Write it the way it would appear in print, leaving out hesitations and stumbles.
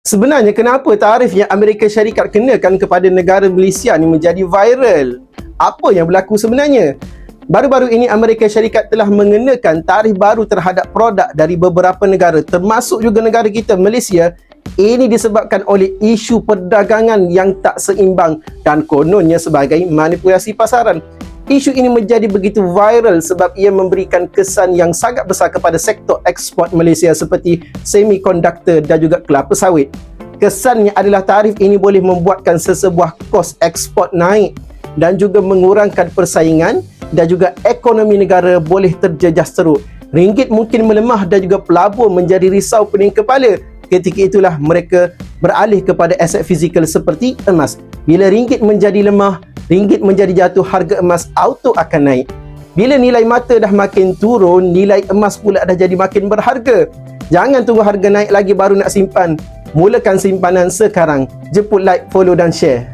Sebenarnya kenapa tarif yang Amerika Syarikat kenakan kepada negara Malaysia ni menjadi viral? Apa yang berlaku sebenarnya? Baru-baru ini Amerika Syarikat telah mengenakan tarif baru terhadap produk dari beberapa negara, termasuk juga negara kita Malaysia. Ini disebabkan oleh isu perdagangan yang tak seimbang dan kononnya sebagai manipulasi pasaran. Isu ini menjadi begitu viral sebab ia memberikan kesan yang sangat besar kepada sektor ekspor Malaysia seperti semikonduktor dan juga kelapa sawit. Kesannya adalah tarif ini boleh membuatkan sesebuah kos ekspor naik dan juga mengurangkan persaingan dan juga ekonomi negara boleh terjejas teruk. Ringgit mungkin melemah dan juga pelabur menjadi risau pening kepala. Ketika itulah mereka beralih kepada aset fizikal seperti emas. Bila ringgit menjadi lemah, ringgit menjadi jatuh, harga emas auto akan naik. Bila nilai mata dah makin turun, nilai emas pula dah jadi makin berharga. Jangan tunggu harga naik lagi baru nak simpan. Mulakan simpanan sekarang. Jemput like, follow dan share.